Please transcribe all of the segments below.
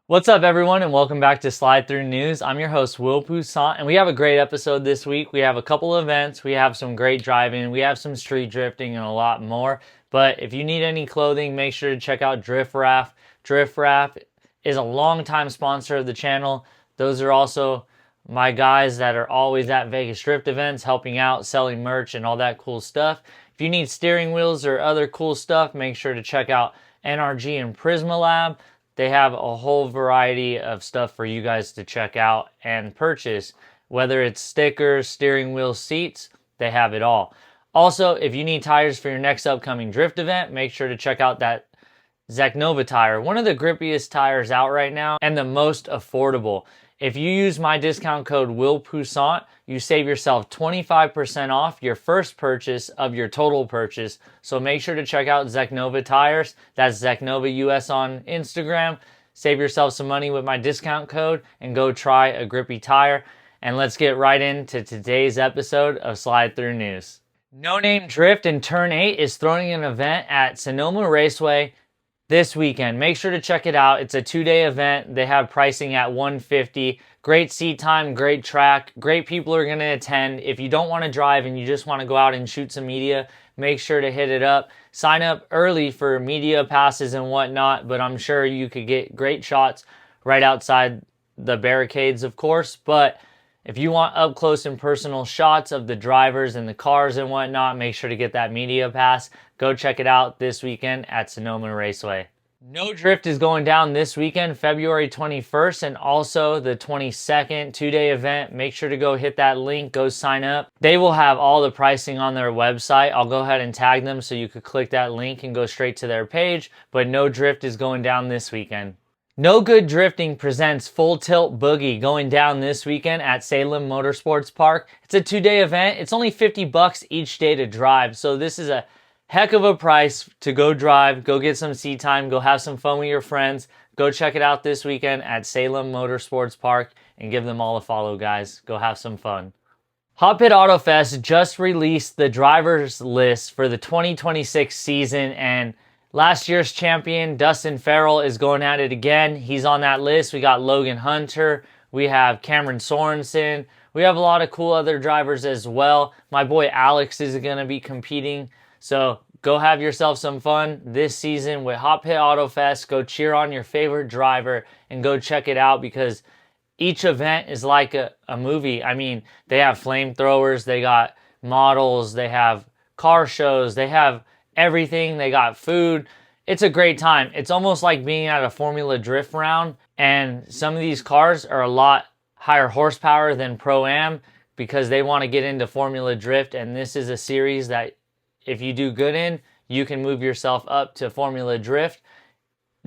What's up, everyone, and welcome back to Slide Through News. I'm your host, Will Pousant, and we have a great episode this week. We have a couple of events, we have some great driving, we have some street drifting, and a lot more. But if you need any clothing, make sure to check out Drift Raft. Drift Raft is a longtime sponsor of the channel. Those are also my guys that are always at Vegas Drift events, helping out, selling merch, and all that cool stuff. If you need steering wheels or other cool stuff, make sure to check out NRG and Prisma Lab. They have a whole variety of stuff for you guys to check out and purchase. Whether it's stickers, steering wheel, seats, they have it all. Also, if you need tires for your next upcoming drift event, make sure to check out that Zeknova tire. One of the grippiest tires out right now and the most affordable. If you use my discount code WillPousant, you save yourself 25% off your first purchase of your total purchase. So make sure to check out Zeknova tires. That's Zeknova US on Instagram. Save yourself some money with my discount code and go try a grippy tire. And let's get right into today's episode of Slide Through News. No Name Drift in Turn 8 is throwing an event at Sonoma Raceway this weekend. Make sure to check it out. It's a 2-day event. They have pricing at $150. Great seat time, great track, great people are going to attend. If you don't want to drive and you just want to go out and shoot some media, make sure to hit it up. Sign up early for media passes and whatnot, but I'm sure you could get great shots right outside the barricades, of course. But if you want up close and personal shots of the drivers and the cars and whatnot, make sure to get that media pass. Go check it out this weekend at Sonoma Raceway. No Drift is going down this weekend, February 21st and also the 22nd, 2-day event. Make sure to go hit that link, go sign up. They will have all the pricing on their website. I'll go ahead and tag them so you could click that link and go straight to their page, but No Drift is going down this weekend. No Good Drifting presents Full Tilt Boogie going down this weekend at Salem Motorsports Park. It's a 2-day event. It's only $50 each day to drive. So this is a heck of a price to go drive, go get some seat time, go have some fun with your friends. Go check it out this weekend at Salem Motorsports Park and give them all a follow, guys. Go have some fun. Hot Pit Auto Fest just released the drivers list for the 2026 season, and last year's champion, Dustin Farrell, is going at it again. He's on that list. We got Logan Hunter. We have Cameron Sorensen. We have a lot of cool other drivers as well. My boy Alex is going to be competing. So go have yourself some fun this season with Hot Pit Auto Fest. Go cheer on your favorite driver and go check it out because each event is like a movie. I mean, they have flamethrowers, they got models, they have car shows, they have everything, they got food. It's a great time. It's almost like being at a Formula Drift round, and some of these cars are a lot higher horsepower than Pro-Am because they want to get into Formula Drift, and this is a series that if you do good in, you can move yourself up to Formula Drift.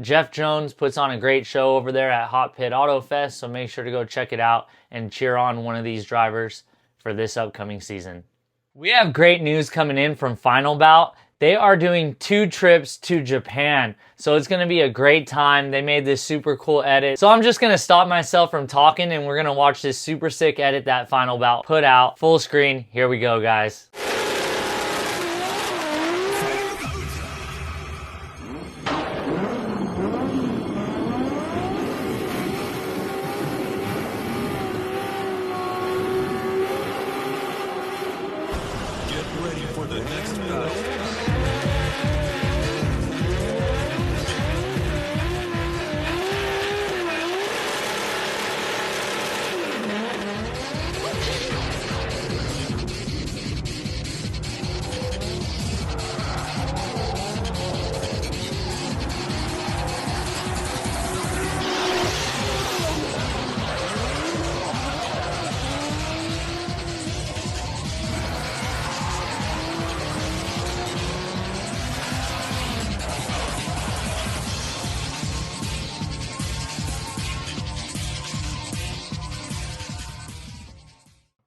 Jeff Jones puts on a great show over there at Hot Pit Auto Fest, so make sure to go check it out and cheer on one of these drivers for this upcoming season. We have great news coming in from Final Bout. They are doing 2 trips to Japan, so it's going to be a great time. They made this super cool edit. So I'm just going to stop myself from talking, and we're going to watch this super sick edit that Final Bout put out. Full screen. Here we go, guys. Get ready for the next battle.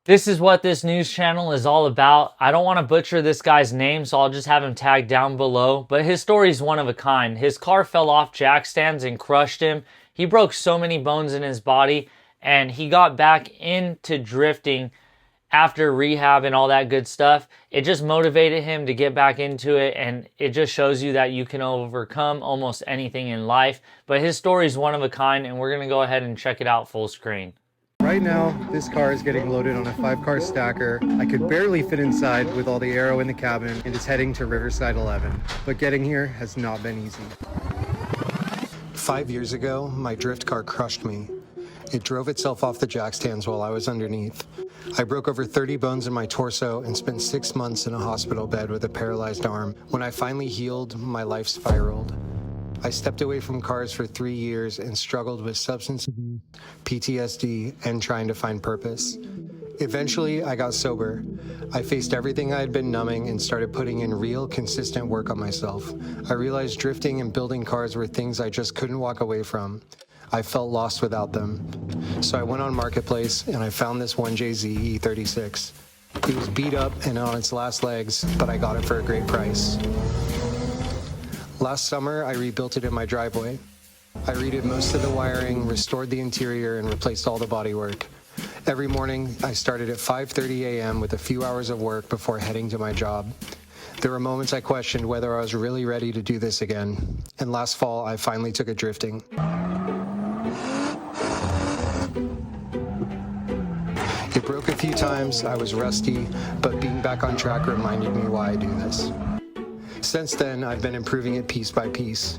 This is what this news channel is all about. I don't want to butcher this guy's name, so I'll just have him tagged down below. But his story is one of a kind. His car fell off jack stands and crushed him. He broke so many bones in his body, and he got back into drifting after rehab and all that good stuff, it just motivated him to get back into it, and it just shows you that you can overcome almost anything in life. But his story is one of a kind, and we're going to go ahead and check it out full screen. Right now, this car is getting loaded on a 5-car stacker. I could barely fit inside with all the aero in the cabin, and it's heading to Riverside 11. But getting here has not been easy. 5 years ago, my drift car crushed me. It drove itself off the jack stands while I was underneath. I broke over 30 bones in my torso and spent 6 months in a hospital bed with a paralyzed arm. When I finally healed, my life spiraled. I stepped away from cars for 3 years and struggled with substance abuse, PTSD, and trying to find purpose. Eventually, I got sober. I faced everything I had been numbing and started putting in real, consistent work on myself. I realized drifting and building cars were things I just couldn't walk away from. I felt lost without them. So I went on Marketplace and I found this 1JZ E36. It was beat up and on its last legs, but I got it for a great price. Last summer, I rebuilt it in my driveway. I redid most of the wiring, restored the interior, and replaced all the bodywork. Every morning, I started at 5:30 a.m. with a few hours of work before heading to my job. There were moments I questioned whether I was really ready to do this again. And last fall, I finally took it drifting. It broke a few times, I was rusty, but being back on track reminded me why I do this. Since then, I've been improving it piece by piece.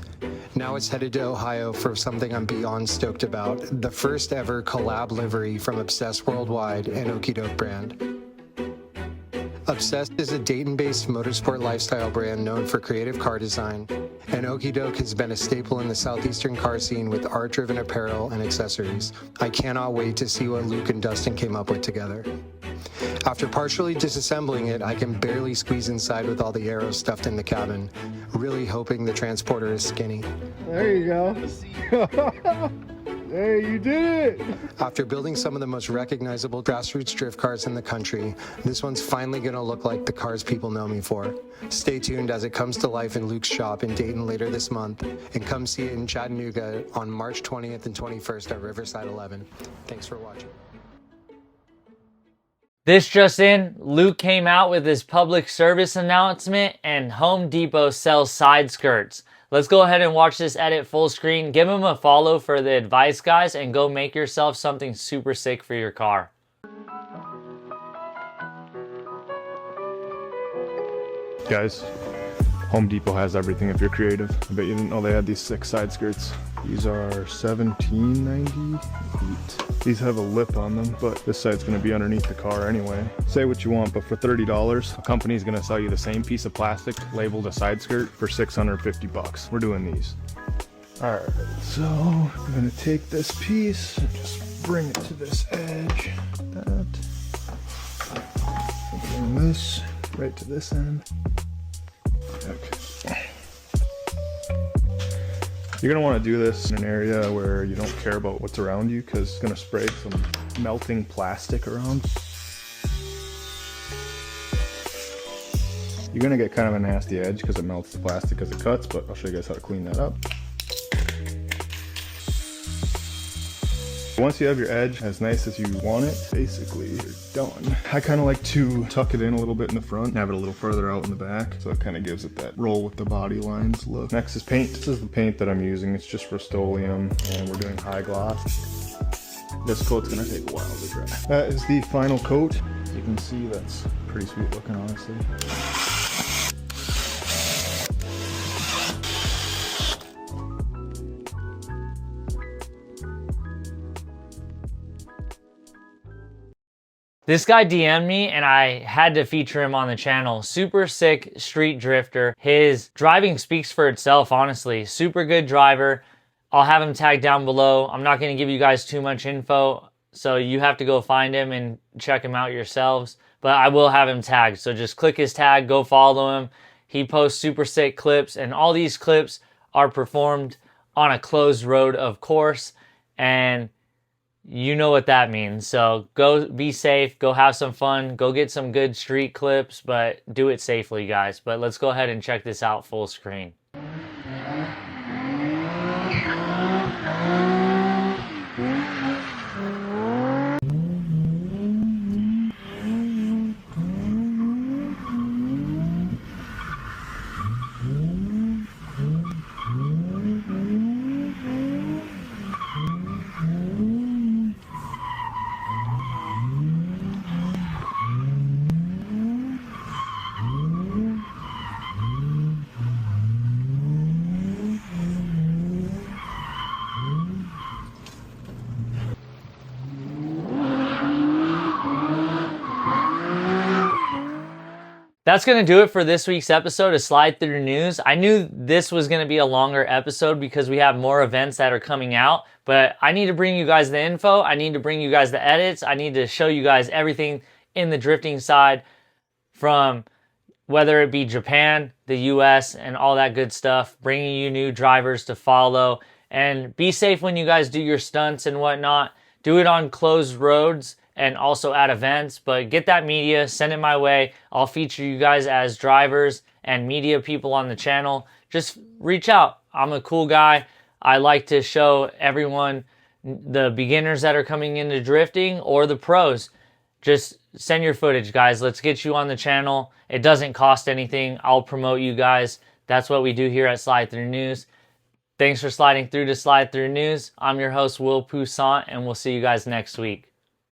Now it's headed to Ohio for something I'm beyond stoked about, the first ever collab livery from Obsessed Worldwide and Okie Doke brand. Obsessed is a Dayton-based motorsport lifestyle brand known for creative car design, and Okie Doke has been a staple in the southeastern car scene with art-driven apparel and accessories. I cannot wait to see what Luke and Dustin came up with together. After partially disassembling it, I can barely squeeze inside with all the arrows stuffed in the cabin, really hoping the transporter is skinny. There you go. Hey, you did it! After building some of the most recognizable grassroots drift cars in the country, this one's finally gonna look like the cars people know me for. Stay tuned as it comes to life in Luke's shop in Dayton later this month, and come see it in Chattanooga on March 20th and 21st at Riverside 11. Thanks for watching. This just in, Luke came out with his public service announcement, and Home Depot sells side skirts. Let's go ahead and watch this edit full screen. Give him a follow for the advice, guys, and go make yourself something super sick for your car. Guys, Home Depot has everything if you're creative. I bet you didn't know they had these sick side skirts. These are $17.98. These have a lip on them, but this side's gonna be underneath the car anyway. Say what you want, but for $30, a company's gonna sell you the same piece of plastic labeled a side skirt for 650 bucks. We're doing these. All right, so I'm gonna take this piece and just bring it to this edge. That. Bring this right to this end. Okay. You're gonna want to do this in an area where you don't care about what's around you, because it's gonna spray some melting plastic around. You're gonna get kind of a nasty edge because it melts the plastic as it cuts, but I'll show you guys how to clean that up. Once you have your edge as nice as you want it, basically you're done. I kind of like to tuck it in a little bit in the front and have it a little further out in the back, so it kind of gives it that roll with the body lines look. Next is paint. This is the paint that I'm using. It's just Rust-Oleum, and we're doing high gloss. This coat's gonna take a while to dry. That is the final coat. You can see that's pretty sweet looking, honestly. This guy DM'd me and I had to feature him on the channel. Super sick street drifter. His driving speaks for itself, honestly. Super good driver. I'll have him tagged down below. I'm not going to give you guys too much info, so you have to go find him and check him out yourselves. But I will have him tagged, so just click his tag, go follow him. He posts super sick clips, and all these clips are performed on a closed road, of course, and you know what that means. So go be safe, go have some fun, go get some good street clips, but do it safely, guys. But let's go ahead and check this out full screen. That's going to do it for this week's episode of Slide Through News. I knew this was going to be a longer episode because we have more events that are coming out, but I need to bring you guys the info. I need to bring you guys the edits. I need to show you guys everything in the drifting side, from whether it be Japan, the US, and all that good stuff, bringing you new drivers to follow. And be safe when you guys do your stunts and whatnot. Do it on closed roads and also at events, but get that media, send it my way. I'll feature you guys as drivers and media people on the channel. Just reach out. I'm a cool guy. I like to show everyone, the beginners that are coming into drifting or the pros. Just send your footage, guys. Let's get you on the channel. It doesn't cost anything. I'll promote you guys. That's what we do here at Slide Through News. Thanks for sliding through to Slide Through News. I'm your host, Will Pousant, and we'll see you guys next week.